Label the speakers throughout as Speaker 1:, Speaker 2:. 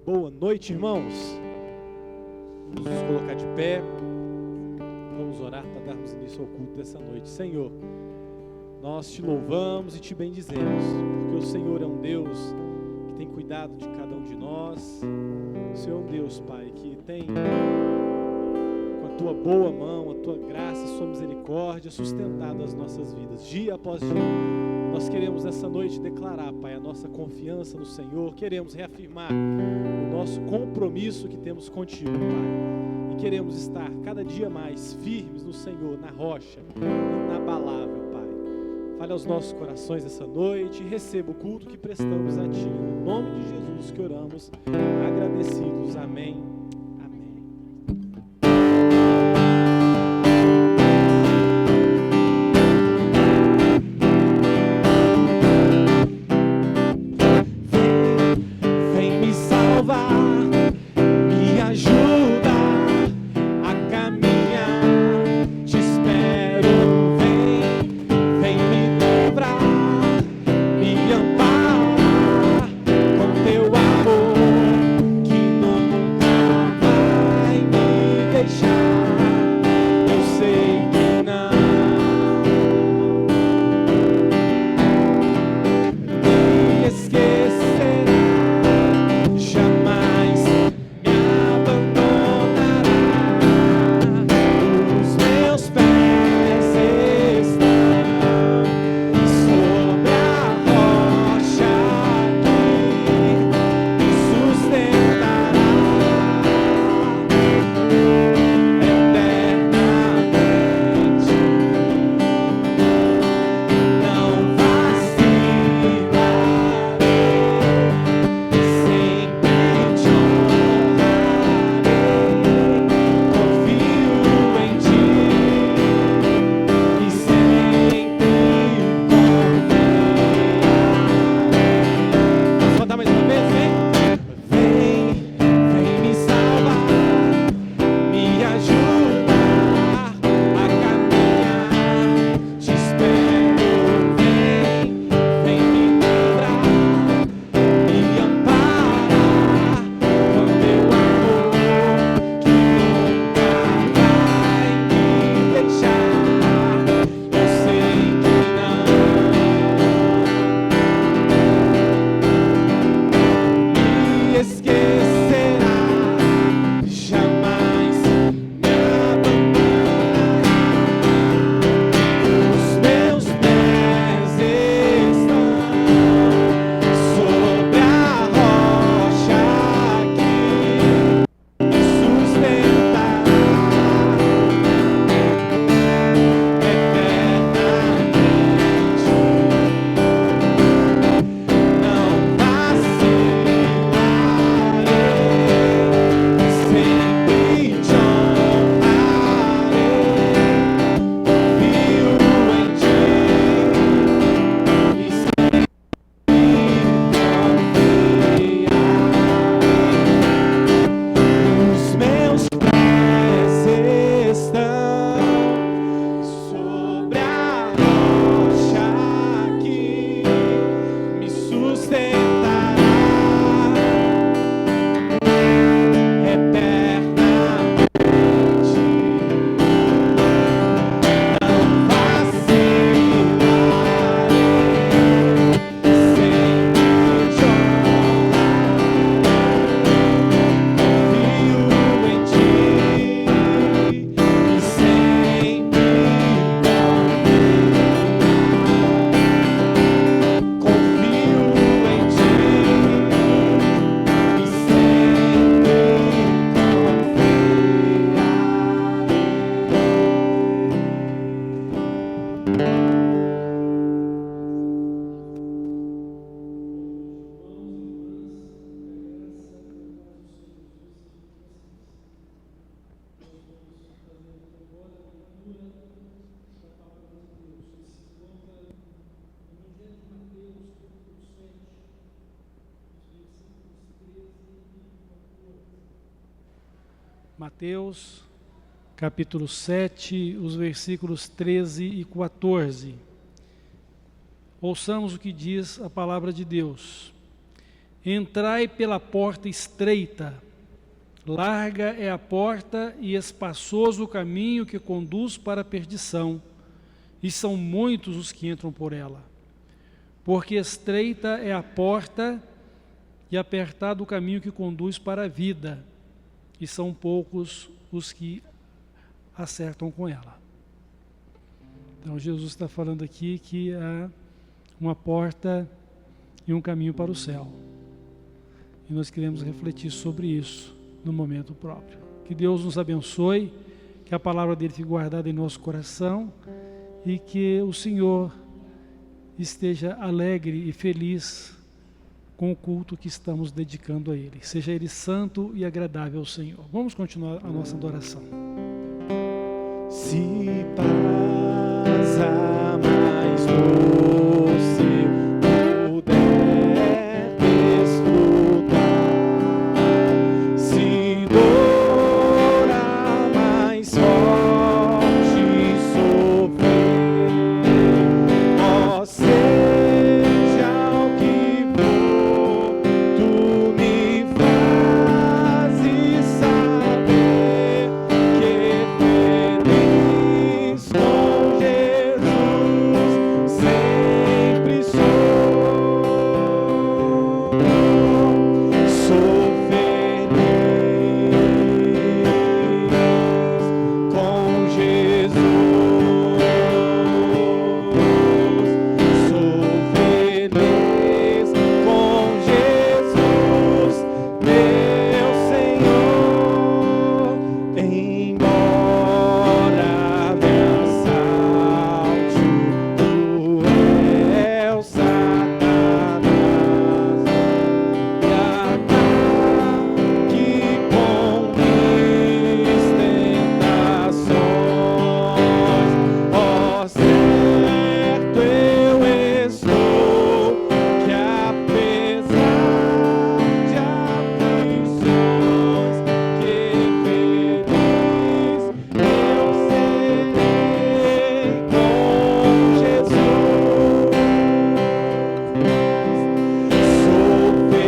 Speaker 1: Boa noite, irmãos. Vamos nos colocar de pé. Vamos orar para darmos início ao culto dessa noite. Senhor, nós te louvamos e te bendizemos, porque o Senhor é um Deus que tem cuidado de cada um de nós. O Senhor é um Deus, Pai, que tem, com a tua boa mão, a tua graça, a sua misericórdia, sustentado as nossas vidas, dia após dia. Nós queremos essa noite declarar, Pai, a nossa confiança no Senhor, queremos reafirmar o nosso compromisso que temos contigo, Pai, e queremos estar cada dia mais firmes no Senhor, na rocha, inabalável, Pai. Fale aos nossos corações essa noite e receba o culto que prestamos a Ti, no nome de Jesus que oramos, agradecidos, amém. Mateus, capítulo 7, os versículos 13 e 14. Ouçamos o que diz a palavra de Deus.
Speaker 2: Entrai pela porta estreita. Larga é a porta e espaçoso o caminho que conduz para a perdição, e são muitos os que entram por ela. Porque estreita é a porta e apertado o caminho que conduz para a vida, e são poucos os que acertam com ela. Então Jesus está falando aqui que há uma porta e um caminho para o céu. E nós queremos refletir sobre isso no momento próprio. Que Deus nos abençoe, que a palavra dele fique guardada em nosso coração e que o Senhor esteja alegre e feliz com o culto que estamos dedicando a Ele. Seja Ele santo e agradável ao Senhor. Vamos continuar a nossa adoração.
Speaker 1: Se paz a mais doce puder desfrutar, se dor a mais forte sofrer, ó seja o que for, tu me fazes saber que feliz com Jesus sempre sou. Sou feliz com Jesus. Sou feliz com Jesus, meu Senhor. Embora me assalte o cruel Satanás e ataque com mis tentações, ó certo eu estou que apesar de aflições, que feliz eu serei com Jesus. Sou feliz com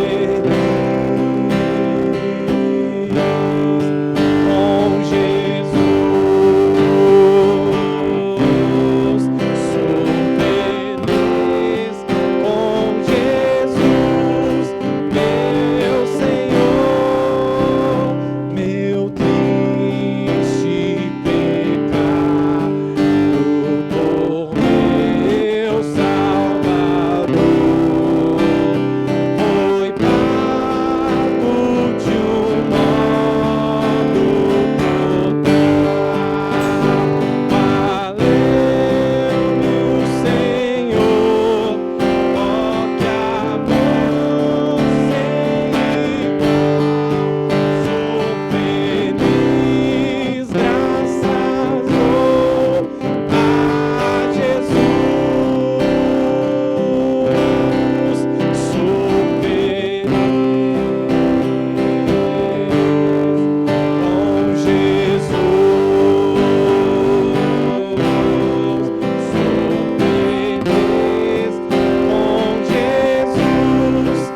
Speaker 1: Jesus. Sou feliz com Jesus, meu Senhor. Meu triste pecado por meu Salvador foi pago de um modo total. Valeu-me o Senhor, ó que amor sem igual. Sou feliz, graças dou a Jesus. Sou feliz com Jesus. Sou feliz com Jesus,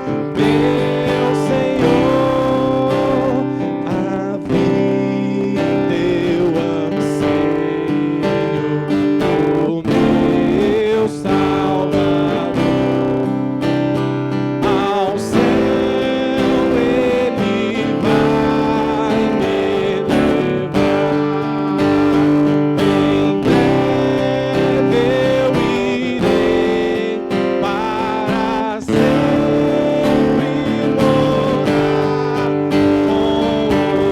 Speaker 1: meu Senhor. A vida eu anseio o meu Salvador. Ao céu Ele vai me levar. Em breve eu irei para sempre morar com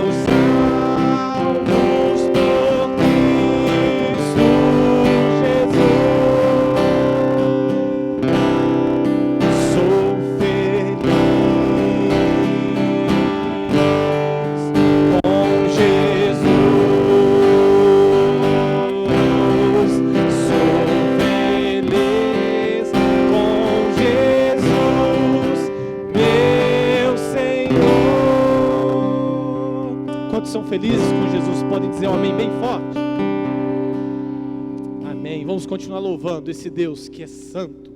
Speaker 1: os salvos por Cristo Jesus. Sou feliz com Jesus. Sou feliz com Jesus, meu Senhor. Quantos são felizes com Jesus? Podem dizer um amém bem forte. Amém. Vamos continuar louvando esse Deus que é santo.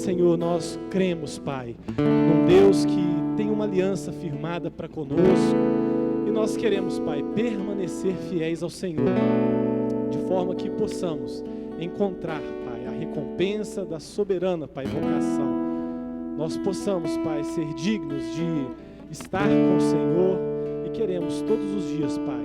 Speaker 1: Senhor, nós cremos, Pai, num Deus que tem uma aliança firmada para conosco, e nós queremos, Pai, permanecer fiéis ao Senhor, de forma que possamos encontrar, Pai, a recompensa da soberana, Pai, vocação. Nós possamos, Pai, ser dignos de estar com o Senhor, e queremos todos os dias, Pai,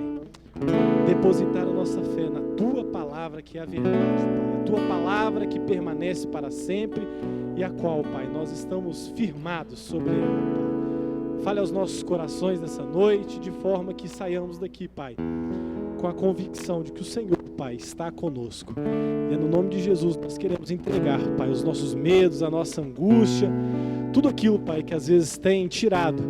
Speaker 1: depositar a nossa fé na Tua palavra, que é a verdade, Pai, a Tua palavra que permanece para sempre e a qual, Pai, nós estamos firmados sobre ela, Pai. Fale aos nossos corações nessa noite, de forma que saiamos daqui, Pai, com a convicção de que o Senhor, Pai, está conosco. E é no nome de Jesus nós queremos entregar, Pai, os nossos medos, a nossa angústia, tudo aquilo, Pai, que às vezes tem tirado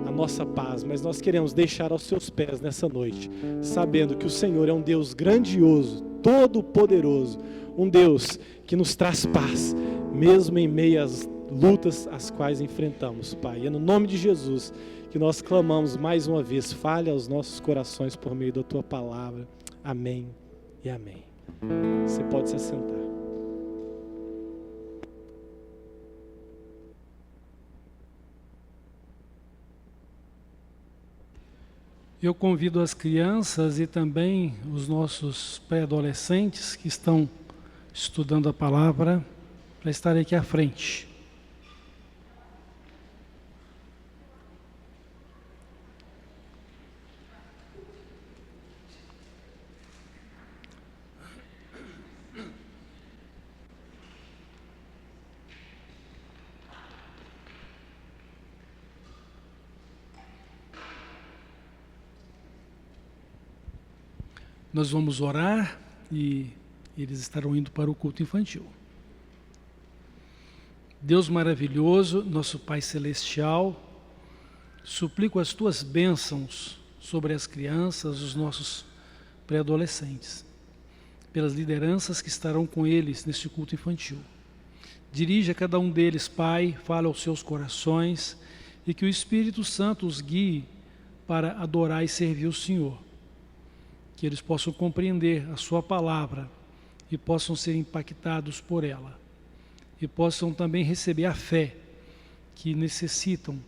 Speaker 1: a nossa paz, mas nós queremos deixar aos Seus pés nessa noite, sabendo que o Senhor é um Deus grandioso, todo-poderoso, um Deus que nos traz paz, mesmo em meio às lutas as quais enfrentamos, Pai. E é no nome de Jesus que nós clamamos mais uma vez, fale aos nossos corações por meio da Tua palavra. Amém e amém. Você pode se assentar.
Speaker 2: Eu convido as crianças e também os nossos pré-adolescentes que estão estudando a palavra para estarem aqui à frente. Nós vamos orar e eles estarão indo para o culto infantil. Deus maravilhoso, nosso Pai Celestial, suplico as Tuas bênçãos sobre as crianças, os nossos pré-adolescentes, pelas lideranças que estarão com eles neste culto infantil. Dirige a cada um deles, Pai, fala aos seus corações e que o Espírito Santo os guie para adorar e servir o Senhor. Que eles possam compreender a Sua palavra e possam ser impactados por ela. E possam também receber a fé que necessitam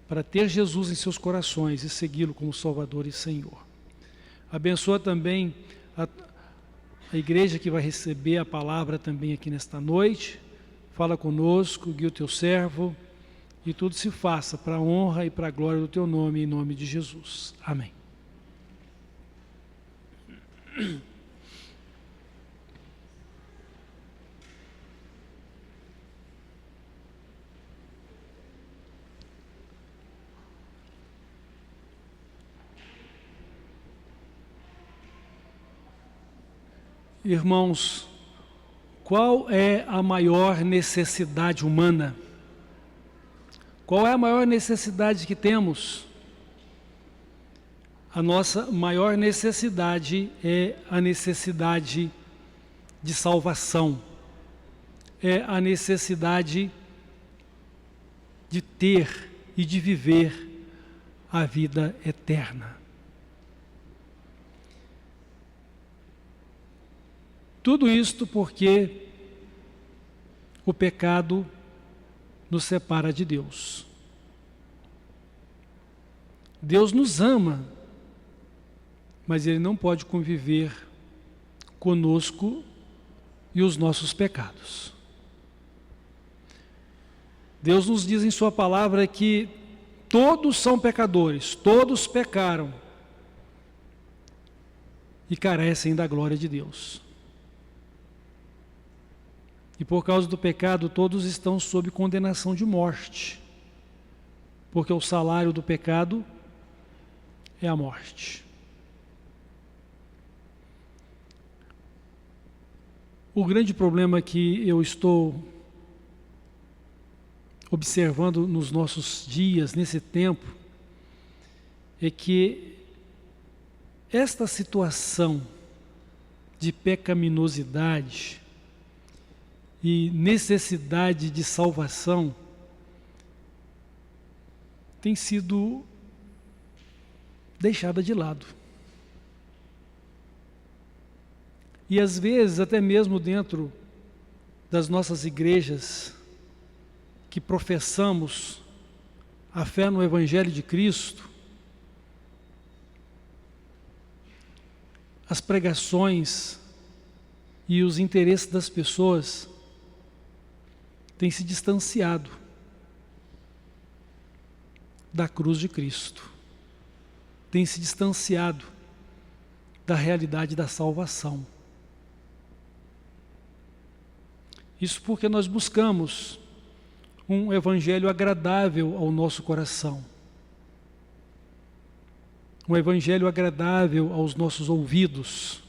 Speaker 2: para ter Jesus em seus corações e segui-lo como Salvador e Senhor. Abençoa também a igreja que vai receber a palavra também aqui nesta noite. Fala conosco, guia o Teu servo e tudo se faça para a honra e para a glória do Teu nome, em nome de Jesus. Amém. Irmãos, qual é a maior necessidade humana? Qual é a maior necessidade que temos? A nossa maior necessidade é a necessidade de salvação. É a necessidade de ter e de viver a vida eterna. Tudo isto porque o pecado nos separa de Deus. Deus nos ama, mas Ele não pode conviver conosco e os nossos pecados. Deus nos diz em sua palavra que todos são pecadores, todos pecaram e carecem da glória de Deus. E por causa do pecado, todos estão sob condenação de morte, porque o salário do pecado é a morte. O grande problema que eu estou observando nos nossos dias, nesse tempo, é que esta situação de pecaminosidade e necessidade de salvação tem sido deixada de lado. E às vezes, até mesmo dentro das nossas igrejas, que professamos a fé no Evangelho de Cristo, as pregações e os interesses das pessoas têm se distanciado da cruz de Cristo, têm se distanciado da realidade da salvação. Isso porque nós buscamos um evangelho agradável ao nosso coração, um evangelho agradável aos nossos ouvidos,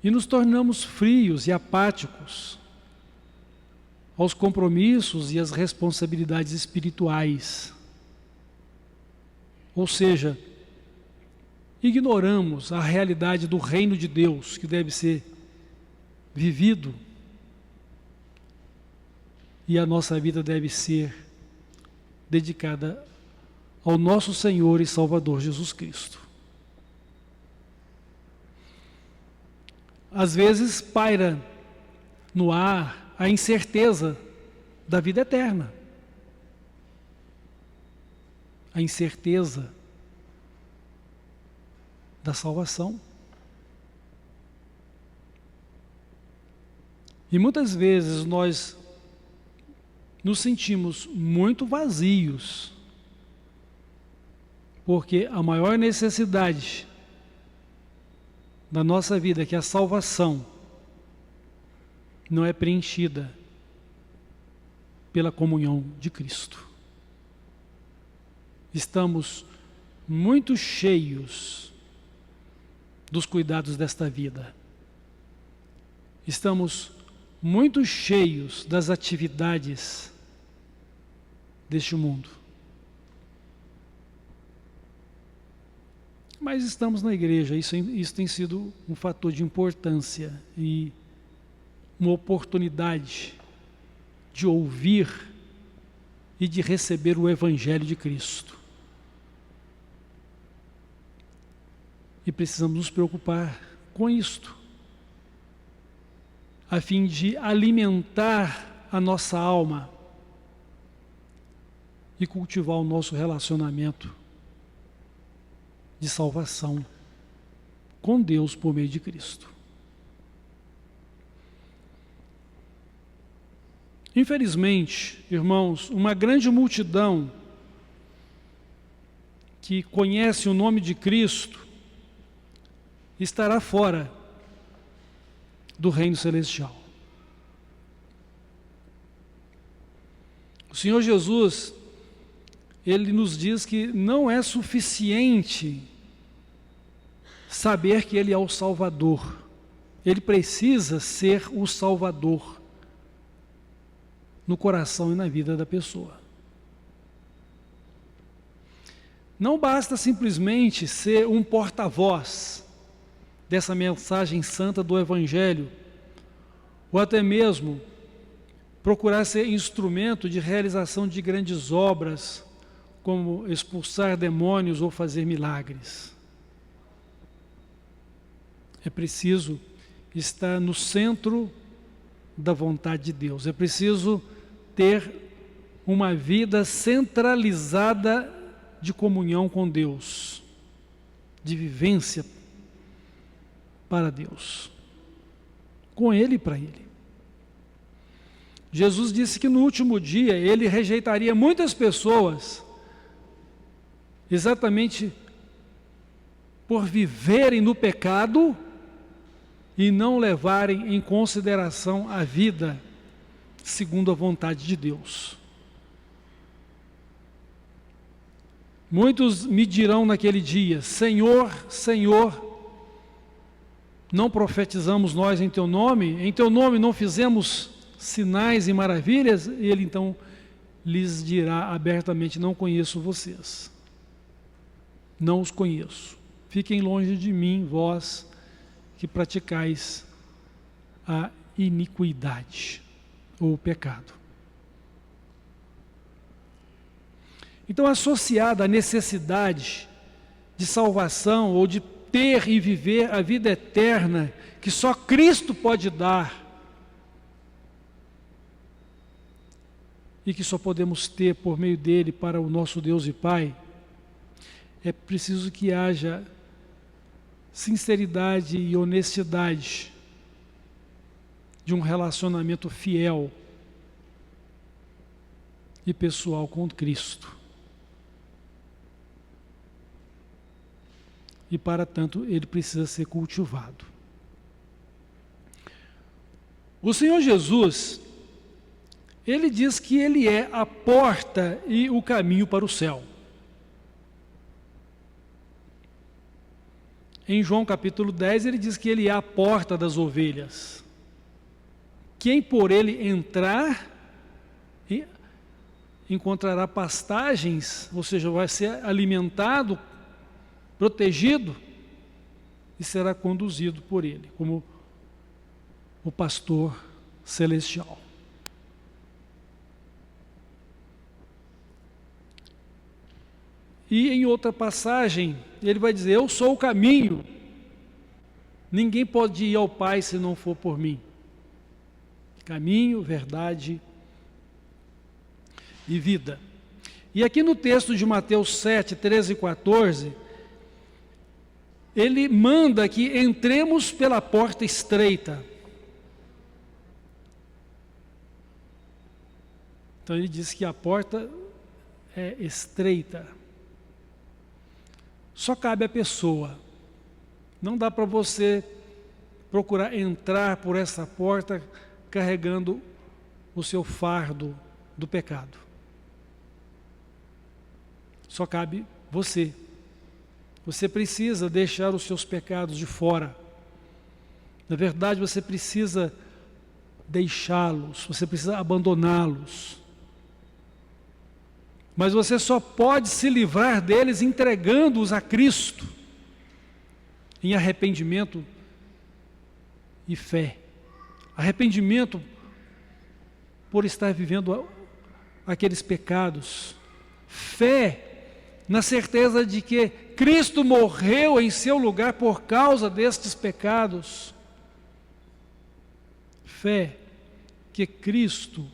Speaker 2: e nos tornamos frios e apáticos aos compromissos e às responsabilidades espirituais. Ou seja, ignoramos a realidade do reino de Deus que deve ser vivido, e a nossa vida deve ser dedicada ao nosso Senhor e Salvador Jesus Cristo. Às vezes paira no ar a incerteza da vida eterna, a incerteza da salvação. E muitas vezes nós nos sentimos muito vazios, porque a maior necessidade da nossa vida, que é a salvação, não é preenchida pela comunhão de Cristo. Estamos muito cheios dos cuidados desta vida. Estamos muito cheios das atividades deste mundo. Mas estamos na igreja, isso tem sido um fator de importância e uma oportunidade de ouvir e de receber o Evangelho de Cristo. E precisamos nos preocupar com isto, a fim de alimentar a nossa alma e cultivar o nosso relacionamento de salvação com Deus por meio de Cristo. Infelizmente, irmãos, uma grande multidão que conhece o nome de Cristo estará fora do reino celestial. O Senhor Jesus, Ele nos diz que não é suficiente saber que Ele é o Salvador. Ele precisa ser o Salvador no coração e na vida da pessoa. Não basta simplesmente ser um porta-voz dessa mensagem santa do Evangelho, ou até mesmo procurar ser instrumento de realização de grandes obras, como expulsar demônios ou fazer milagres. É preciso estar no centro da vontade de Deus. É preciso ter uma vida centralizada de comunhão com Deus, de vivência para Deus, com Ele e para Ele. Jesus disse que no último dia Ele rejeitaria muitas pessoas, exatamente por viverem no pecado e não levarem em consideração a vida segundo a vontade de Deus. Muitos me dirão naquele dia: Senhor, Senhor, não profetizamos nós em Teu nome não fizemos sinais e maravilhas? E Ele então lhes dirá abertamente: não conheço vocês, não os conheço, fiquem longe de mim, vós que praticais a iniquidade ou o pecado. Então, associada à necessidade de salvação ou de ter e viver a vida eterna que só Cristo pode dar e que só podemos ter por meio dele para o nosso Deus e Pai, é preciso que haja sinceridade e honestidade de um relacionamento fiel e pessoal com Cristo. E para tanto ele precisa ser cultivado. O Senhor Jesus, Ele diz que Ele é a porta e o caminho para o céu. Em João capítulo 10, Ele diz que Ele é a porta das ovelhas. Quem por Ele entrar, encontrará pastagens, ou seja, vai ser alimentado, protegido e será conduzido por Ele, como o pastor celestial. E em outra passagem, ele vai dizer: eu sou o caminho, ninguém pode ir ao Pai se não for por mim. Caminho, verdade e vida. E aqui no texto de Mateus 7, 13 e 14, ele manda que entremos pela porta estreita. Então ele diz que a porta é estreita. Só cabe à pessoa. Não dá para você procurar entrar por essa porta carregando o seu fardo do pecado. Só cabe você. Você precisa deixar os seus pecados de fora. Na verdade, você precisa deixá-los, você precisa abandoná-los. Mas você só pode se livrar deles entregando-os a Cristo, em arrependimento e fé. Arrependimento por estar vivendo aqueles pecados. Fé na certeza de que Cristo morreu em seu lugar por causa destes pecados. Fé que Cristo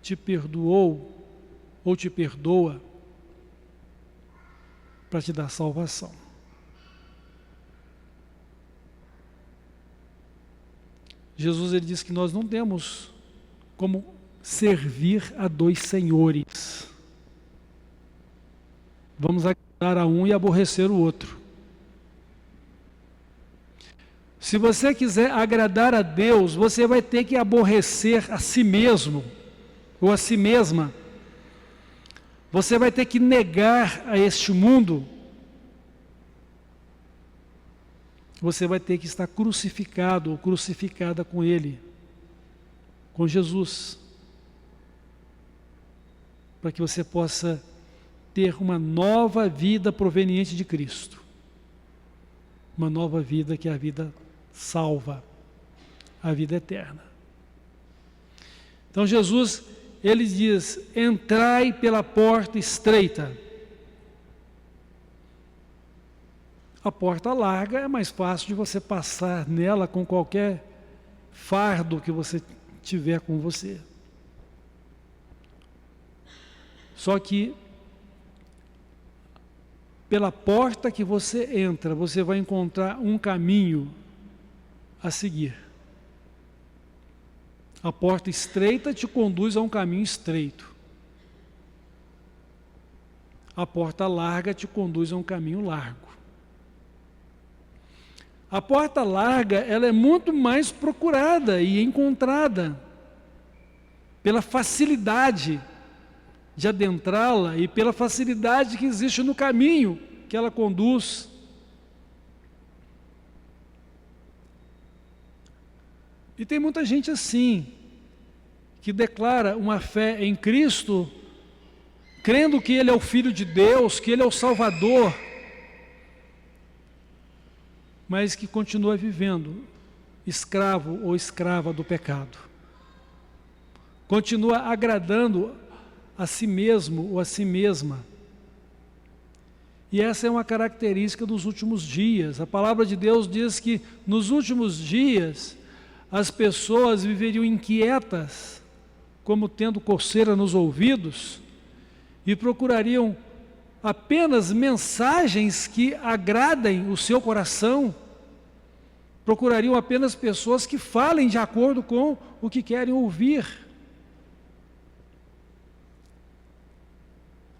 Speaker 2: te perdoou ou te perdoa para te dar salvação. Jesus, ele diz que nós não temos como servir a dois senhores. Vamos agradar a um e aborrecer o outro. Se você quiser agradar a Deus, você vai ter que aborrecer a si mesmo ou a si mesma. Você vai ter que negar a este mundo você vai ter que estar crucificado ou crucificada com Ele, com Jesus, para que você possa ter uma nova vida proveniente de Cristo. Uma nova vida que é a vida salva, a vida eterna. Então Jesus, ele diz: entrai pela porta estreita. A porta larga é mais fácil de você passar nela com qualquer fardo que você tiver com você. Só que pela porta que você entra, você vai encontrar um caminho a seguir. A porta estreita te conduz a um caminho estreito. A porta larga te conduz a um caminho largo. A porta larga, ela é muito mais procurada e encontrada pela facilidade de adentrá-la e pela facilidade que existe no caminho que ela conduz. E tem muita gente assim, que declara uma fé em Cristo, crendo que Ele é o Filho de Deus, que Ele é o Salvador, mas que continua vivendo escravo ou escrava do pecado. Continua agradando a si mesmo ou a si mesma. E essa é uma característica dos últimos dias. A palavra de Deus diz que nos últimos dias as pessoas viveriam inquietas, como tendo coceira nos ouvidos, e procurariam apenas mensagens que agradem o seu coração, procurariam apenas pessoas que falem de acordo com o que querem ouvir.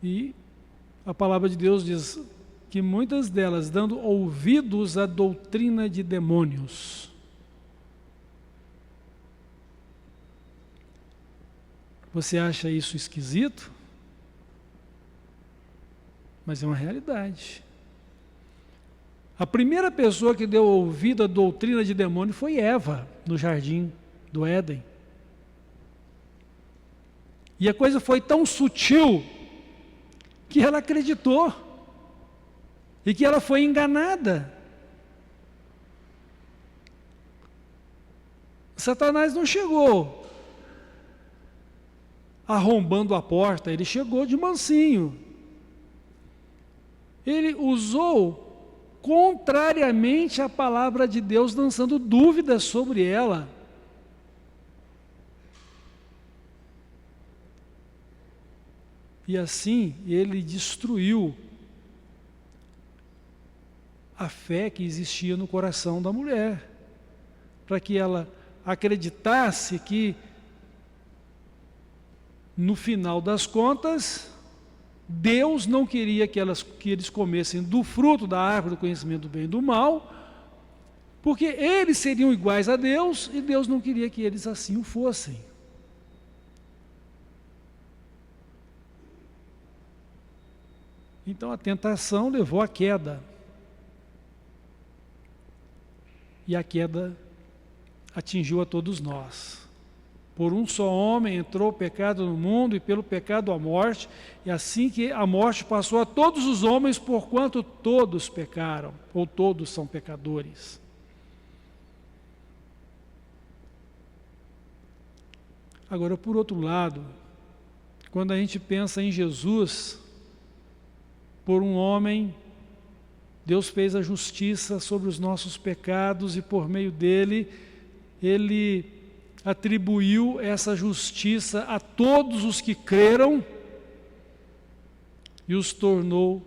Speaker 2: E a palavra de Deus diz que muitas delas dando ouvidos à doutrina de demônios. Você acha isso esquisito? Mas é uma realidade. A primeira pessoa que deu ouvido à doutrina de demônio foi Eva, no jardim do Éden. E a coisa foi tão sutil que ela acreditou e que ela foi enganada. Satanás não chegou arrombando a porta, ele chegou de mansinho. Ele usou contrariamente à palavra de Deus, lançando dúvidas sobre ela. E assim ele destruiu a fé que existia no coração da mulher, para que ela acreditasse que, no final das contas, Deus não queria que eles comessem do fruto da árvore do conhecimento do bem e do mal, porque eles seriam iguais a Deus e Deus não queria que eles assim o fossem. Então a tentação levou à queda. E a queda atingiu a todos nós. Por um só homem entrou o pecado no mundo, e pelo pecado a morte, e assim que a morte passou a todos os homens, porquanto todos pecaram, ou todos são pecadores. Agora, por outro lado, quando a gente pensa em Jesus, por um homem, Deus fez a justiça sobre os nossos pecados, e por meio dele, ele atribuiu essa justiça a todos os que creram e os tornou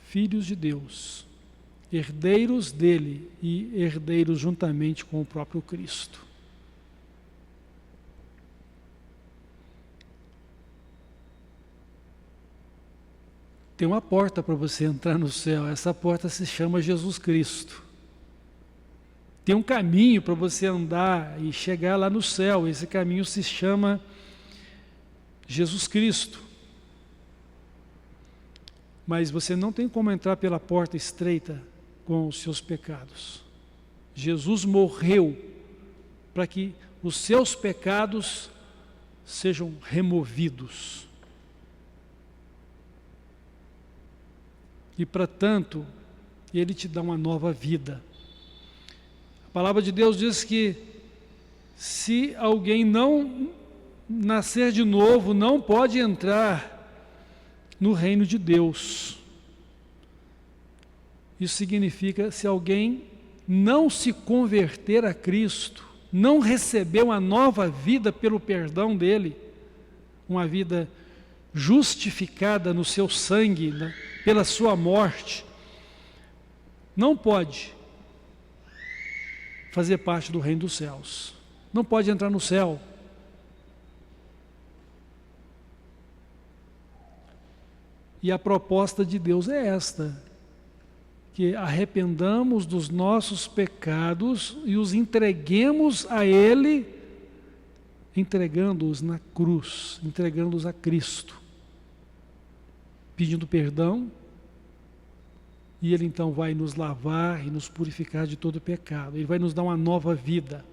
Speaker 2: filhos de Deus, herdeiros dele e herdeiros juntamente com o próprio Cristo. Tem uma porta para você entrar no céu, essa porta se chama Jesus Cristo. Tem um caminho para você andar e chegar lá no céu, esse caminho se chama Jesus Cristo. Mas você não tem como entrar pela porta estreita com os seus pecados. Jesus morreu para que os seus pecados sejam removidos. E para tanto, Ele te dá uma nova vida. A palavra de Deus diz que se alguém não nascer de novo, não pode entrar no reino de Deus. Isso significa, se alguém não se converter a Cristo, não receber uma nova vida pelo perdão dele, uma vida justificada no seu sangue, né, pela sua morte, não pode fazer parte do reino dos céus, não pode entrar no céu. E a proposta de Deus é esta, que arrependamos dos nossos pecados e os entreguemos a Ele, entregando-os na cruz, entregando-os a Cristo, pedindo perdão, e Ele então vai nos lavar e nos purificar de todo pecado. Ele vai nos dar uma nova vida.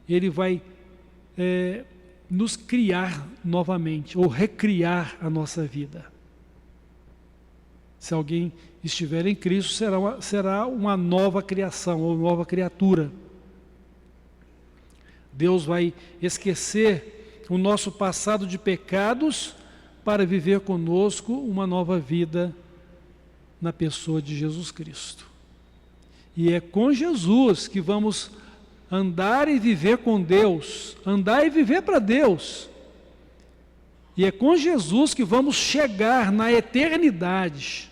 Speaker 2: Ele vai nos criar novamente, ou recriar a nossa vida. Se alguém estiver em Cristo, será uma nova criação, ou nova criatura. Deus vai esquecer o nosso passado de pecados para viver conosco uma nova vida na pessoa de Jesus Cristo. E é com Jesus que vamos andar e viver com Deus, andar e viver para Deus. E é com Jesus que vamos chegar na eternidade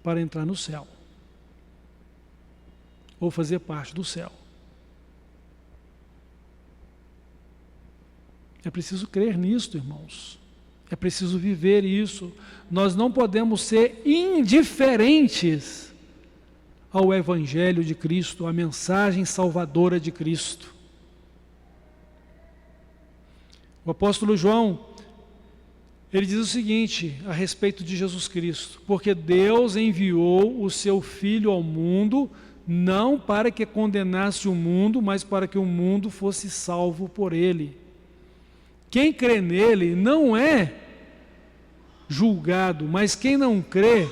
Speaker 2: para entrar no céu, ou fazer parte do céu. É preciso crer nisto, irmãos. É preciso viver isso. Nós não podemos ser indiferentes ao Evangelho de Cristo, à mensagem salvadora de Cristo. O apóstolo João, ele diz o seguinte a respeito de Jesus Cristo: porque Deus enviou o seu Filho ao mundo, não para que condenasse o mundo, mas para que o mundo fosse salvo por ele. Quem crê nele não é julgado, mas quem não crê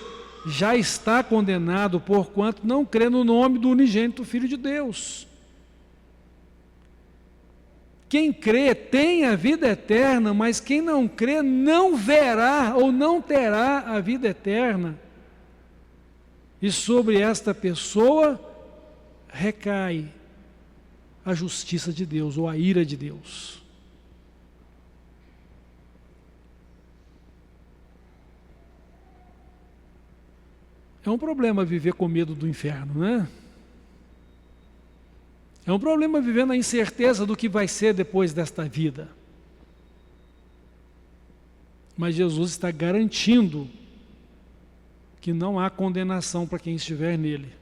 Speaker 2: já está condenado, porquanto não crê no nome do unigênito Filho de Deus. Quem crê tem a vida eterna, mas quem não crê não verá ou não terá a vida eterna. E sobre esta pessoa recai a justiça de Deus ou a ira de Deus. É um problema viver com medo do inferno, né? É um problema viver na incerteza do que vai ser depois desta vida. Mas Jesus está garantindo que não há condenação para quem estiver nele.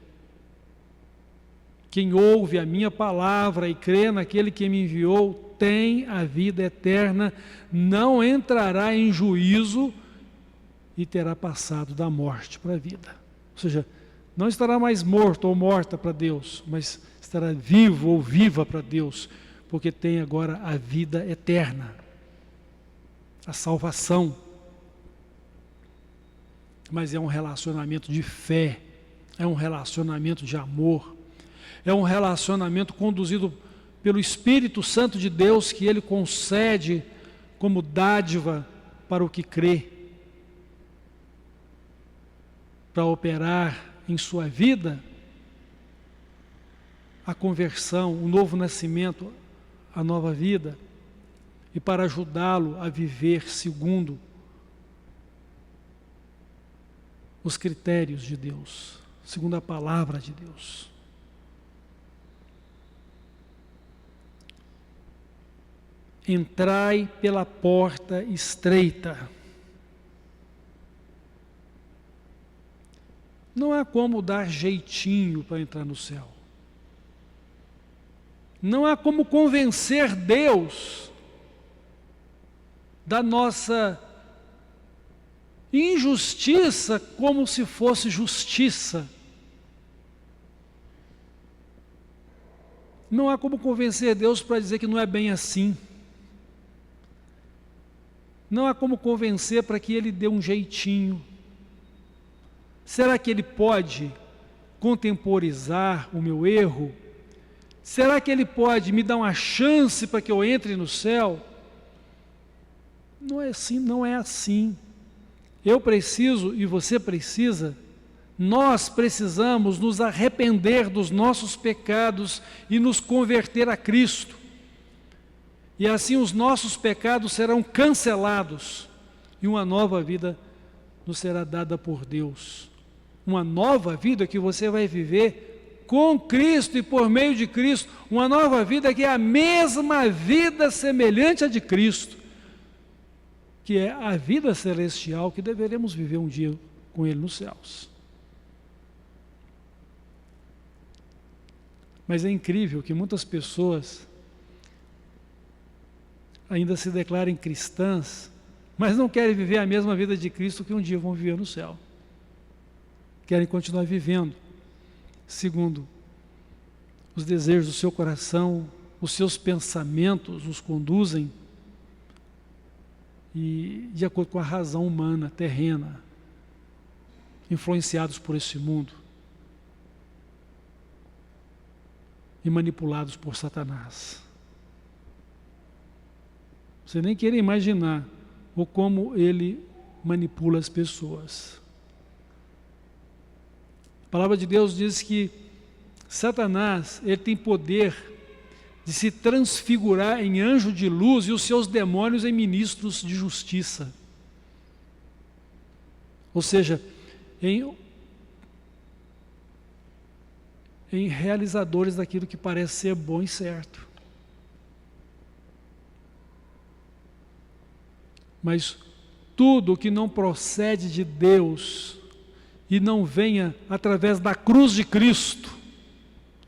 Speaker 2: Quem ouve a minha palavra e crê naquele que me enviou tem a vida eterna, não entrará em juízo e terá passado da morte para a vida. Ou seja, não estará mais morto ou morta para Deus, mas estará vivo ou viva para Deus, porque tem agora a vida eterna, a salvação. Mas é um relacionamento de fé, é um relacionamento de amor, é um relacionamento conduzido pelo Espírito Santo de Deus, que Ele concede como dádiva para o que crê, para operar em sua vida a conversão, o novo nascimento, a nova vida, e para ajudá-lo a viver segundo os critérios de Deus, segundo a palavra de Deus. Entrai pela porta estreita. Não há como dar jeitinho para entrar no céu. Não há como convencer Deus da nossa injustiça como se fosse justiça. Não há como convencer Deus para dizer que não é bem assim. Não há como convencer para que Ele dê um jeitinho. Será que Ele pode contemporizar o meu erro? Será que Ele pode me dar uma chance para que eu entre no céu? Não é assim, não é assim. Eu preciso e você precisa, nós precisamos nos arrepender dos nossos pecados e nos converter a Cristo. E assim os nossos pecados serão cancelados e uma nova vida nos será dada por Deus. Uma nova vida que você vai viver com Cristo e por meio de Cristo. Uma nova vida que é a mesma vida semelhante à de Cristo, que é a vida celestial que deveremos viver um dia com Ele nos céus. Mas é incrível que muitas pessoas ainda se declarem cristãs, mas não querem viver a mesma vida de Cristo que um dia vão viver no céu. Querem continuar vivendo segundo os desejos do seu coração, os seus pensamentos os conduzem e de acordo com a razão humana, terrena, influenciados por esse mundo e manipulados por Satanás. Você nem quer imaginar o como ele manipula as pessoas. A palavra de Deus diz que Satanás, ele tem poder de se transfigurar em anjo de luz e os seus demônios em ministros de justiça. Ou seja, em realizadores daquilo que parece ser bom e certo. Mas tudo que não procede de Deus e não venha através da cruz de Cristo,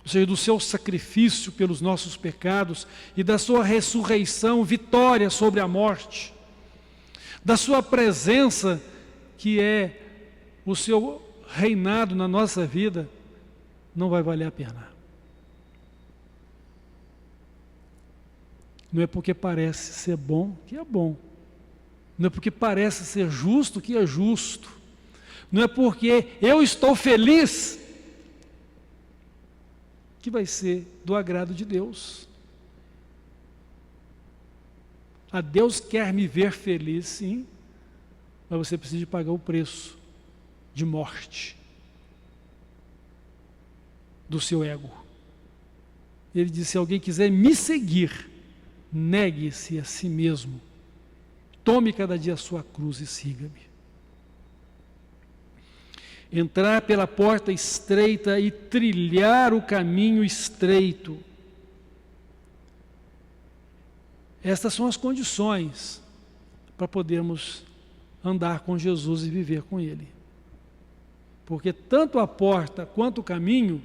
Speaker 2: ou seja, do seu sacrifício pelos nossos pecados e da sua ressurreição, vitória sobre a morte, da sua presença, que é o seu reinado na nossa vida, não vai valer a pena. Não é porque parece ser bom que é bom. Não é porque parece ser justo que é justo. Não é porque eu estou feliz que vai ser do agrado de Deus. A Deus quer me ver feliz, sim, mas você precisa pagar o preço de morte do seu ego. Ele disse: se alguém quiser me seguir, negue-se a si mesmo. Tome cada dia a sua cruz e siga-me. Entrar pela porta estreita e trilhar o caminho estreito. Estas são as condições para podermos andar com Jesus e viver com Ele. Porque tanto a porta quanto o caminho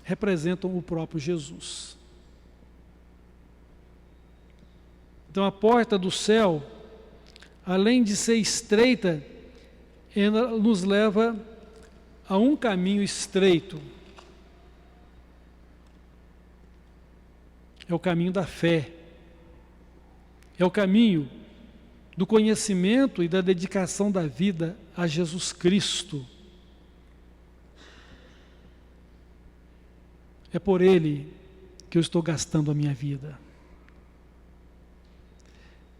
Speaker 2: representam o próprio Jesus. Então a porta do céu, além de ser estreita, ela nos leva a um caminho estreito. É o caminho da fé. É o caminho do conhecimento e da dedicação da vida a Jesus Cristo. É por Ele que eu estou gastando a minha vida.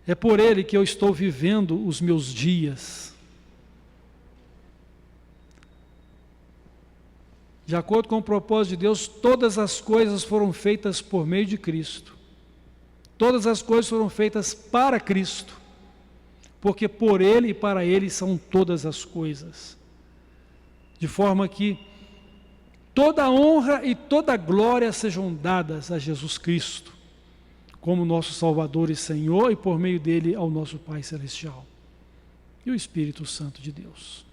Speaker 2: É por Ele que eu estou vivendo os meus dias. De acordo com o propósito de Deus, todas as coisas foram feitas por meio de Cristo. Todas as coisas foram feitas para Cristo. Porque por Ele e para Ele são todas as coisas. De forma que toda honra e toda glória sejam dadas a Jesus Cristo, como nosso Salvador e Senhor, e por meio dele ao nosso Pai Celestial e o Espírito Santo de Deus.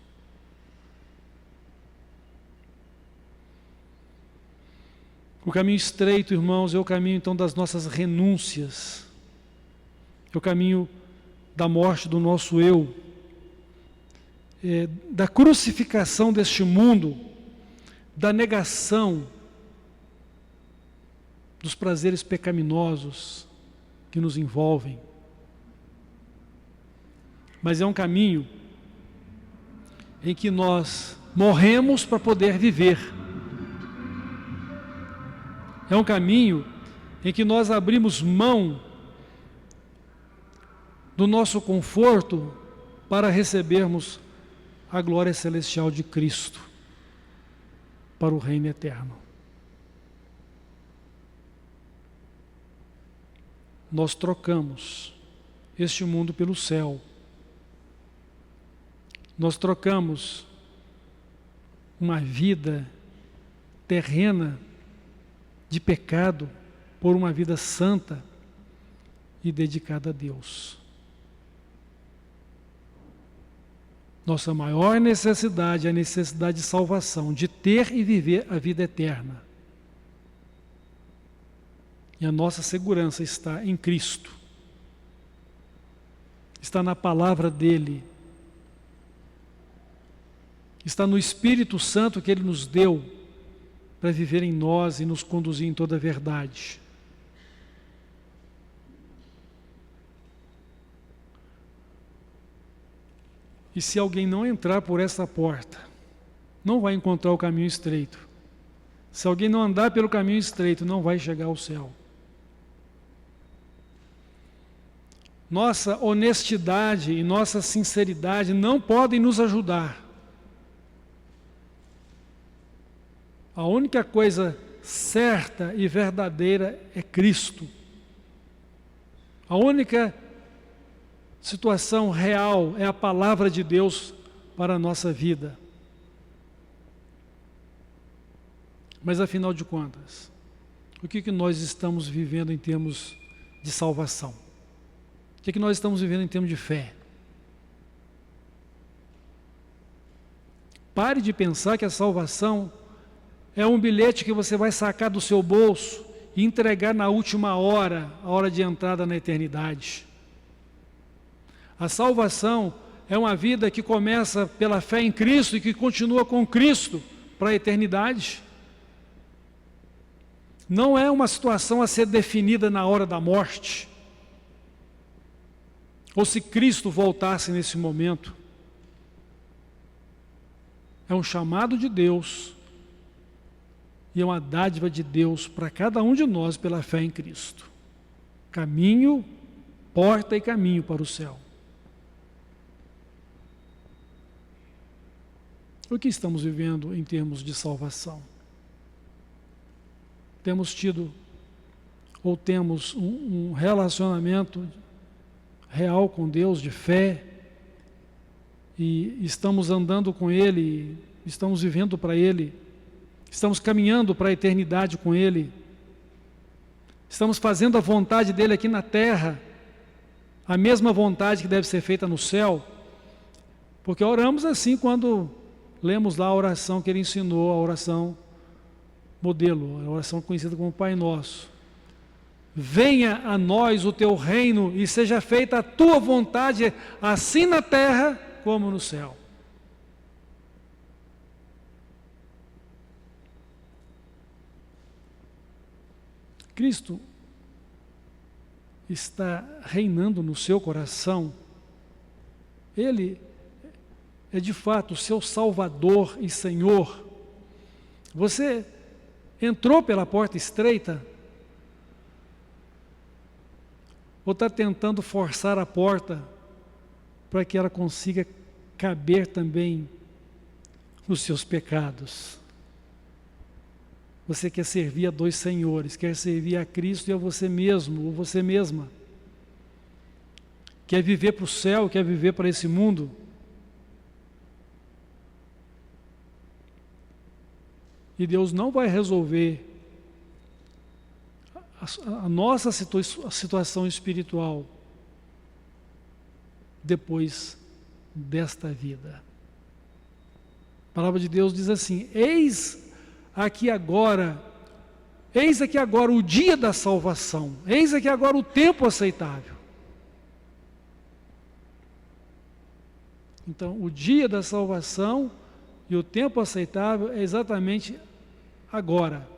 Speaker 2: O caminho estreito, irmãos, é o caminho então das nossas renúncias, é o caminho da morte do nosso eu, da crucificação deste mundo, da negação dos prazeres pecaminosos que nos envolvem. Mas é um caminho em que nós morremos para poder viver. É um caminho em que nós abrimos mão do nosso conforto para recebermos a glória celestial de Cristo para o reino eterno. Nós trocamos este mundo pelo céu. Nós trocamos uma vida terrena de pecado por uma vida santa e dedicada a Deus. Nossa maior necessidade é a necessidade de salvação, de ter e viver a vida eterna. E a nossa segurança está em Cristo. Está na palavra dEle. Está no Espírito Santo que Ele nos deu para viver em nós e nos conduzir em toda a verdade. E se alguém não entrar por essa porta, não vai encontrar o caminho estreito. Se alguém não andar pelo caminho estreito, não vai chegar ao céu. Nossa honestidade e nossa sinceridade não podem nos ajudar. A única coisa certa e verdadeira é Cristo. A única situação real é a palavra de Deus para a nossa vida. Mas afinal de contas, o que nós estamos vivendo em termos de salvação? O que nós estamos vivendo em termos de fé? Pare de pensar que a salvação é um bilhete que você vai sacar do seu bolso e entregar na última hora, a hora de entrada na eternidade. A salvação é uma vida que começa pela fé em Cristo e que continua com Cristo para a eternidade. Não é uma situação a ser definida na hora da morte, ou se Cristo voltasse nesse momento. É um chamado de Deus e é uma dádiva de Deus para cada um de nós pela fé em Cristo. Caminho, porta e caminho para o céu. O que estamos vivendo em termos de salvação? Temos tido ou temos um relacionamento real com Deus, de fé, e estamos andando com Ele, estamos vivendo para Ele, estamos caminhando para a eternidade com Ele, estamos fazendo a vontade dEle aqui na terra, a mesma vontade que deve ser feita no céu, porque oramos assim quando lemos lá a oração que Ele ensinou, a oração modelo, a oração conhecida como Pai Nosso. Venha a nós o teu reino e seja feita a tua vontade, assim na terra como no céu. Cristo está reinando no seu coração. Ele é de fato o seu Salvador e Senhor. Você entrou pela porta estreita? Ou está tentando forçar a porta para que ela consiga caber também nos seus pecados? Você quer servir a dois senhores, quer servir a Cristo e a você mesmo, ou você mesma. Quer viver para o céu, quer viver para esse mundo. E Deus não vai resolver a nossa situação espiritual depois desta vida. A palavra de Deus diz assim: eis aqui agora o dia da salvação, eis aqui agora o tempo aceitável. Então, o dia da salvação e o tempo aceitável é exatamente agora,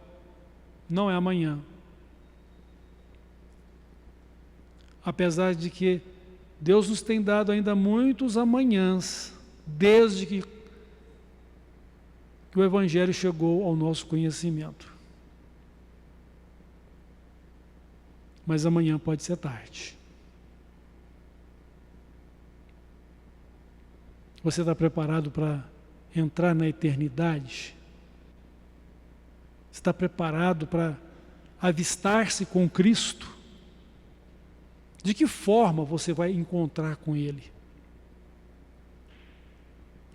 Speaker 2: não é amanhã. Apesar de que Deus nos tem dado ainda muitos amanhãs, desde que o Evangelho chegou ao nosso conhecimento. Mas amanhã pode ser tarde. Você está preparado para entrar na eternidade? Está preparado para avistar-se com Cristo? De que forma você vai encontrar com Ele?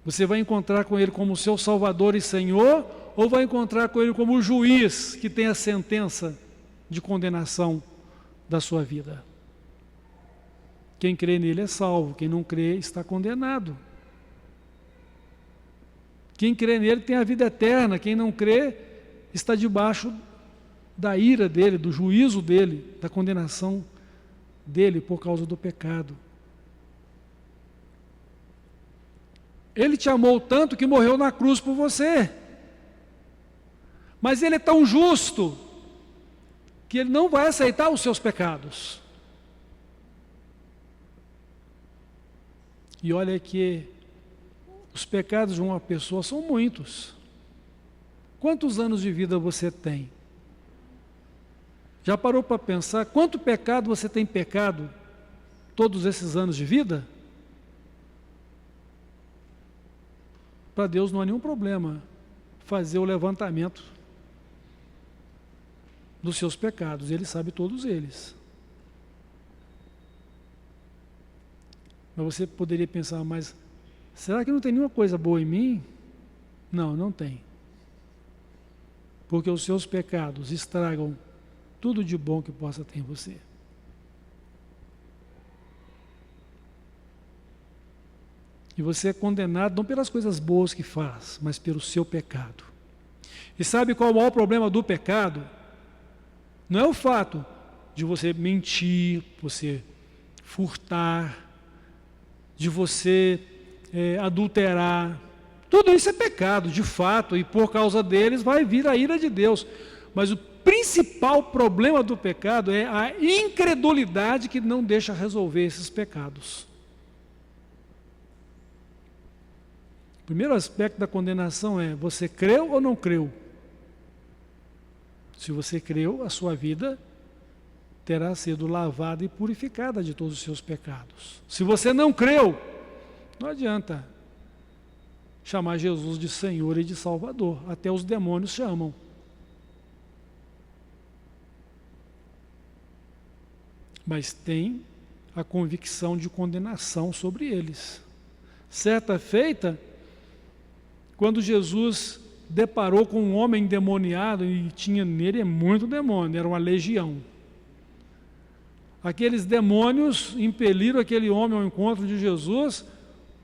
Speaker 2: Você vai encontrar com Ele como seu Salvador e Senhor, ou vai encontrar com Ele como o juiz que tem a sentença de condenação da sua vida? Quem crê nele é salvo, quem não crê está condenado. Quem crê nele tem a vida eterna, quem não crê está debaixo da ira dele, do juízo dele, da condenação dele por causa do pecado. Ele te amou tanto que morreu na cruz por você. Mas ele é tão justo que ele não vai aceitar os seus pecados. E olha que os pecados de uma pessoa são muitos. Quantos anos de vida você tem? Já parou para pensar quanto pecado você tem pecado todos esses anos de vida? Para Deus não há nenhum problema fazer o levantamento dos seus pecados. Ele sabe todos eles. Mas você poderia pensar, mas será que não tem nenhuma coisa boa em mim? Não, não tem. Porque os seus pecados estragam tudo de bom que possa ter em você. E você é condenado não pelas coisas boas que faz, mas pelo seu pecado. E sabe qual é o maior problema do pecado? Não é o fato de você mentir, você furtar, de você adulterar. Tudo isso é pecado, de fato, e por causa deles vai vir a ira de Deus. Mas o principal problema do pecado é a incredulidade que não deixa resolver esses pecados. O primeiro aspecto da condenação é: você creu ou não creu? Se você creu, a sua vida terá sido lavada e purificada de todos os seus pecados. Se você não creu, não adianta chamar Jesus de Senhor e de Salvador. Até os demônios chamam. Mas tem a convicção de condenação sobre eles. Certa feita, quando Jesus deparou com um homem endemoniado, e tinha nele muito demônio, era uma legião. Aqueles demônios impeliram aquele homem ao encontro de Jesus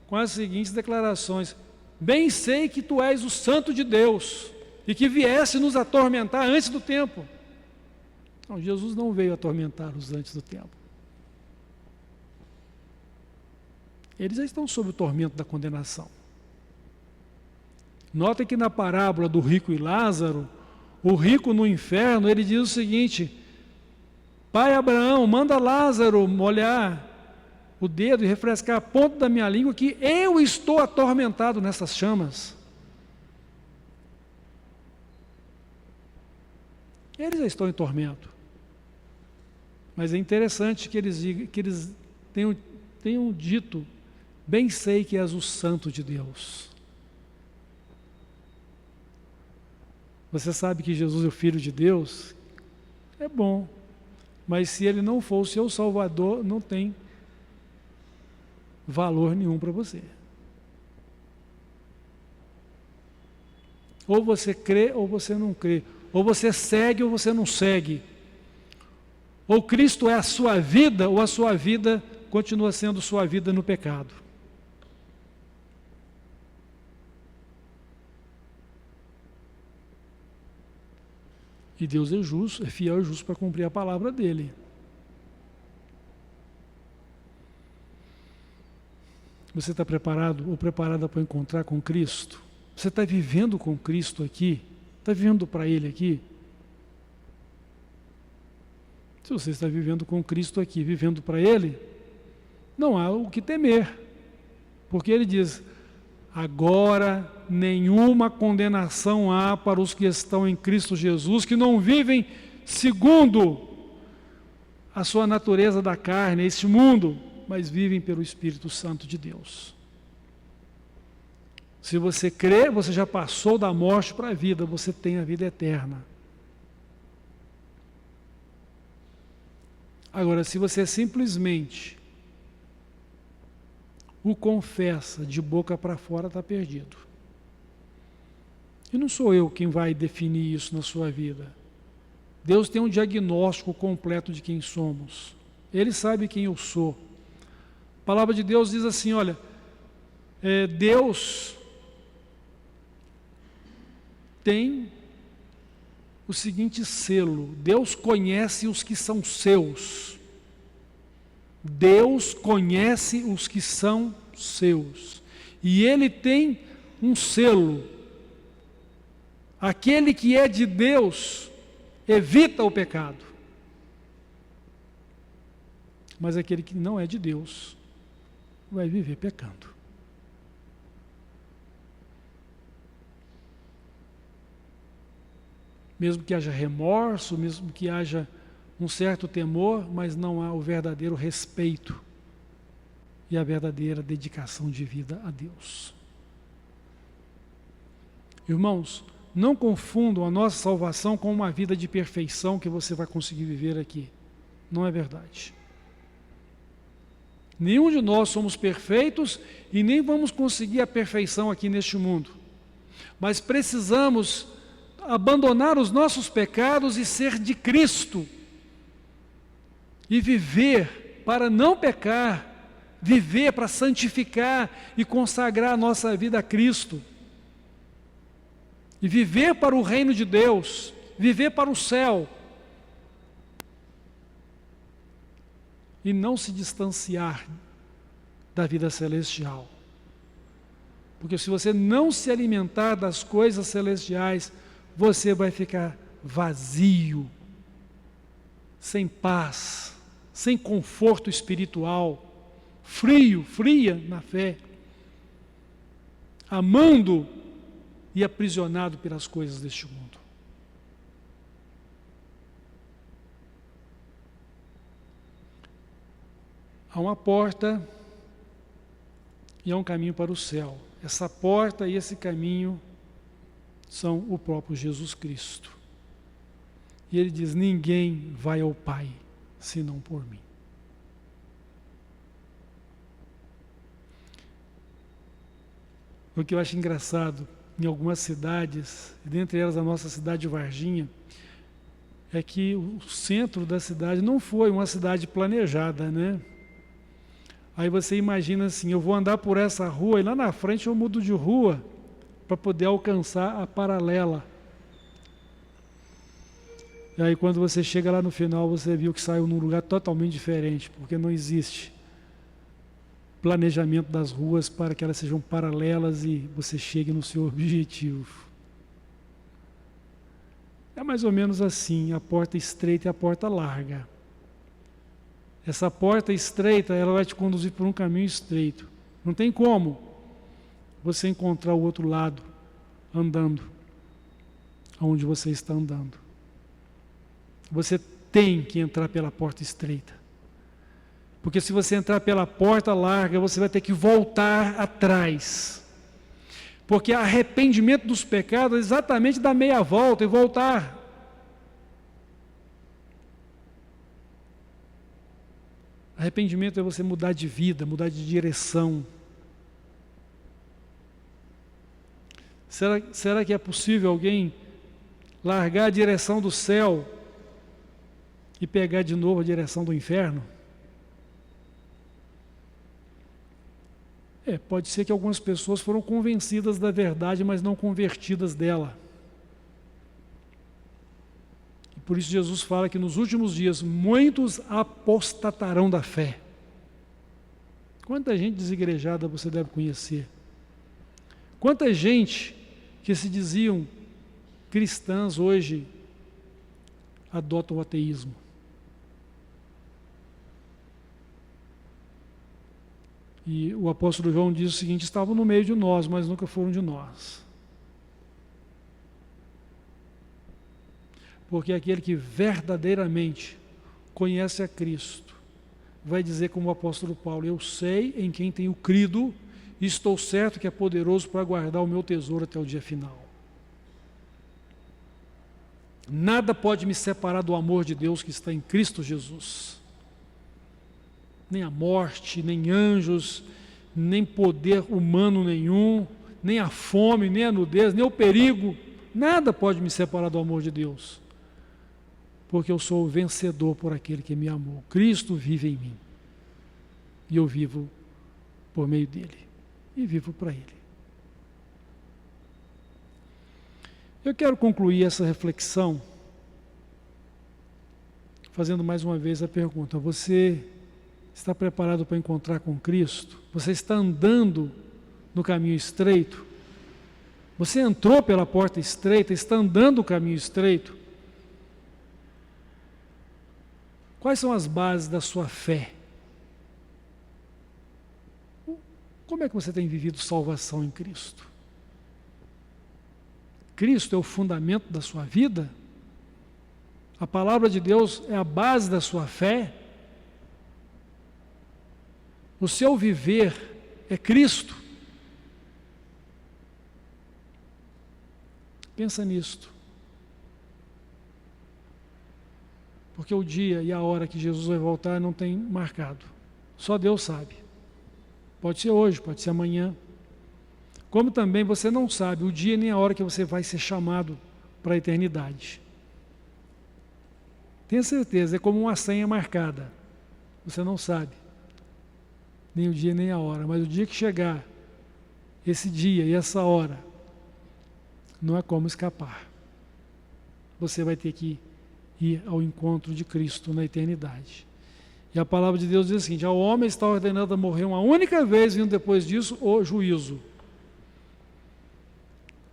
Speaker 2: com as seguintes declarações: bem sei que tu és o Santo de Deus e que viesse nos atormentar antes do tempo. Não, Jesus não veio atormentar-os antes do tempo. Eles já estão sob o tormento da condenação. Notem que na parábola do rico e Lázaro, o rico no inferno, ele diz o seguinte: Pai Abraão, manda Lázaro molhar o dedo e refrescar a ponta da minha língua, que eu estou atormentado nessas chamas. Eles já estão em tormento. Mas é interessante que eles tenham dito: bem sei que és o Santo de Deus. Você sabe que Jesus é o Filho de Deus? É bom. Mas se Ele não for o seu Salvador, não tem valor nenhum para você. Ou você crê ou você não crê. Ou você segue ou você não segue. Ou Cristo é a sua vida, ou a sua vida continua sendo sua vida no pecado. E Deus é justo, é fiel e justo para cumprir a palavra dele. Você está preparado ou preparada para encontrar com Cristo? Você está vivendo com Cristo aqui? Está vivendo para Ele aqui? Se você está vivendo com Cristo aqui, vivendo para Ele, não há o que temer. Porque Ele diz, agora nenhuma condenação há para os que estão em Cristo Jesus, que não vivem segundo a sua natureza da carne, este mundo, mas vivem pelo Espírito Santo de Deus. Se você crê, você já passou da morte para a vida, você tem a vida eterna. Agora, se você simplesmente o confessa de boca para fora, está perdido. E não sou eu quem vai definir isso na sua vida. Deus tem um diagnóstico completo de quem somos. Ele sabe quem eu sou. A palavra de Deus diz assim, olha, Deus tem o seguinte selo, Deus conhece os que são seus. Deus conhece os que são seus. E Ele tem um selo. Aquele que é de Deus evita o pecado. Mas aquele que não é de Deus vai viver pecando. Mesmo que haja remorso, mesmo que haja um certo temor, mas não há o verdadeiro respeito e a verdadeira dedicação de vida a Deus. Irmãos, não confundam a nossa salvação com uma vida de perfeição que você vai conseguir viver aqui. Não é verdade. Nenhum de nós somos perfeitos e nem vamos conseguir a perfeição aqui neste mundo. Mas precisamos abandonar os nossos pecados e ser de Cristo. E viver para não pecar, viver para santificar e consagrar a nossa vida a Cristo. E viver para o reino de Deus, viver para o céu. E não se distanciar da vida celestial. Porque se você não se alimentar das coisas celestiais, você vai ficar vazio, sem paz, sem conforto espiritual, fria na fé, amando e aprisionado pelas coisas deste mundo. Há uma porta e há um caminho para o céu. Essa porta e esse caminho são o próprio Jesus Cristo. E Ele diz, ninguém vai ao Pai, senão por mim. O que eu acho engraçado, em algumas cidades, dentre elas a nossa cidade de Varginha, é que o centro da cidade não foi uma cidade planejada, né? Aí você imagina assim, eu vou andar por essa rua e lá na frente eu mudo de rua para poder alcançar a paralela. E aí quando você chega lá no final, você viu que saiu num lugar totalmente diferente, porque não existe planejamento das ruas para que elas sejam paralelas e você chegue no seu objetivo. É mais ou menos assim, a porta estreita e a porta larga. Essa porta estreita, ela vai te conduzir por um caminho estreito. Não tem como você encontrar o outro lado andando aonde você está andando. Você tem que entrar pela porta estreita. Porque se você entrar pela porta larga, você vai ter que voltar atrás. Porque arrependimento dos pecados é exatamente dar meia volta e voltar. Arrependimento é você mudar de vida, mudar de direção. Será que é possível alguém largar a direção do céu e pegar de novo a direção do inferno? Pode ser que algumas pessoas foram convencidas da verdade, mas não convertidas dela. E por isso Jesus fala que nos últimos dias muitos apostatarão da fé. Quanta gente desigrejada você deve conhecer. Quanta gente que se diziam cristãs hoje adotam o ateísmo. E o apóstolo João diz o seguinte: estavam no meio de nós, mas nunca foram de nós. Porque aquele que verdadeiramente conhece a Cristo vai dizer como o apóstolo Paulo: eu sei em quem tenho crido e estou certo que é poderoso para guardar o meu tesouro até o dia final. Nada pode me separar do amor de Deus que está em Cristo Jesus. Nem a morte, nem anjos, nem poder humano nenhum, nem a fome, nem a nudez, nem o perigo, nada pode me separar do amor de Deus, porque eu sou o vencedor por aquele que me amou. Cristo vive em mim, e eu vivo por meio dele, e vivo para ele. Eu quero concluir essa reflexão fazendo mais uma vez a pergunta: você está preparado para encontrar com Cristo? Você está andando no caminho estreito? Você entrou pela porta estreita, está andando o caminho estreito? Quais são as bases da sua fé? Como é que você tem vivido salvação em Cristo? Cristo é o fundamento da sua vida? A palavra de Deus é a base da sua fé? O seu viver é Cristo? Pensa nisto. Porque o dia e a hora que Jesus vai voltar não tem marcado. Só Deus sabe. Pode ser hoje, pode ser amanhã. Como também você não sabe o dia nem a hora que você vai ser chamado para a eternidade. Tenha certeza, é como uma senha marcada. Você não sabe nem o dia nem a hora, mas o dia que chegar, esse dia e essa hora, não é como escapar. Você vai ter que ir ao encontro de Cristo na eternidade. E a palavra de Deus diz o seguinte: ao homem está ordenado a morrer uma única vez, vindo depois disso o juízo.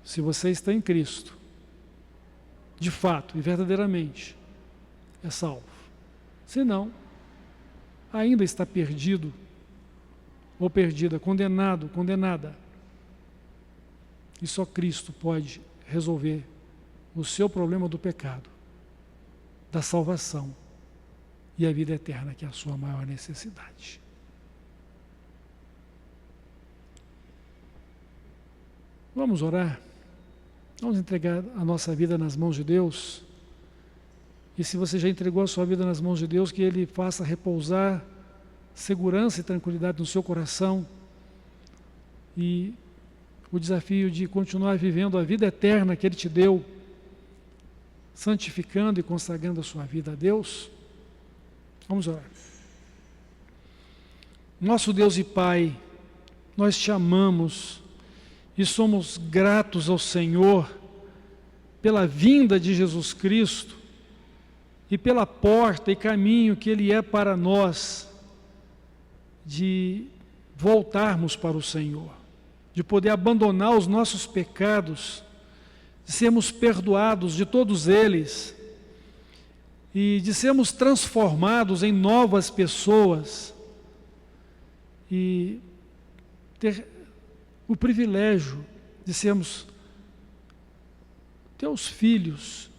Speaker 2: Se você está em Cristo, de fato e verdadeiramente, é salvo. Se não, ainda está perdido ou perdida, condenado, condenada. E só Cristo pode resolver o seu problema do pecado, da salvação e a vida eterna, que é a sua maior necessidade. Vamos orar? Vamos entregar a nossa vida nas mãos de Deus? E se você já entregou a sua vida nas mãos de Deus, que Ele faça repousar segurança e tranquilidade no seu coração, e o desafio de continuar vivendo a vida eterna que Ele te deu, santificando e consagrando a sua vida a Deus. Vamos orar. Nosso Deus e Pai, nós te amamos e somos gratos ao Senhor pela vinda de Jesus Cristo e pela porta e caminho que Ele é para nós, de voltarmos para o Senhor, de poder abandonar os nossos pecados, de sermos perdoados de todos eles e de sermos transformados em novas pessoas e ter o privilégio de sermos teus filhos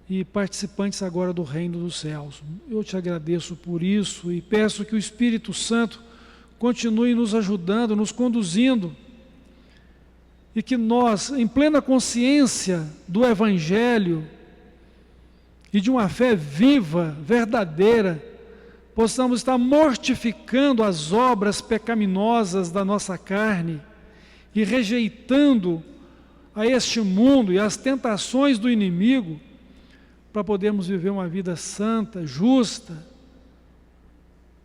Speaker 2: e participantes agora do reino dos céus. Eu te agradeço por isso e peço que o Espírito Santo continue nos ajudando, nos conduzindo, e que nós, em plena consciência do Evangelho e de uma fé viva, verdadeira, possamos estar mortificando as obras pecaminosas da nossa carne e rejeitando a este mundo e as tentações do inimigo, para podermos viver uma vida santa, justa,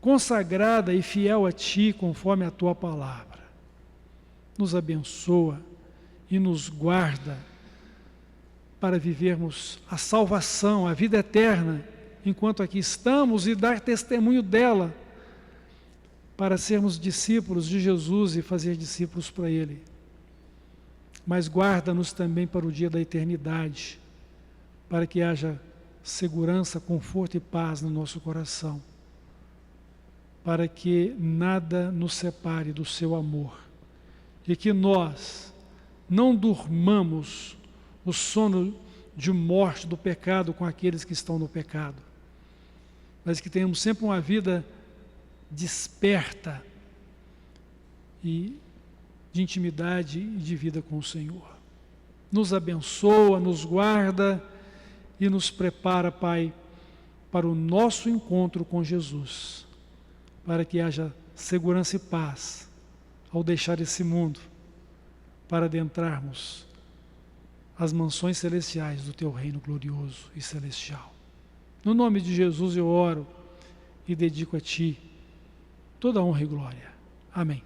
Speaker 2: consagrada e fiel a Ti, conforme a Tua palavra. Nos abençoa e nos guarda para vivermos a salvação, a vida eterna, enquanto aqui estamos, e dar testemunho dela para sermos discípulos de Jesus e fazer discípulos para Ele. Mas guarda-nos também para o dia da eternidade, para que haja segurança, conforto e paz no nosso coração, para que nada nos separe do seu amor, e que nós não durmamos o sono de morte do pecado com aqueles que estão no pecado, mas que tenhamos sempre uma vida desperta e de intimidade e de vida com o Senhor. Nos abençoa, nos guarda e nos prepara, Pai, para o nosso encontro com Jesus, para que haja segurança e paz ao deixar esse mundo, para adentrarmos as mansões celestiais do Teu reino glorioso e celestial. No nome de Jesus eu oro e dedico a Ti toda a honra e glória. Amém.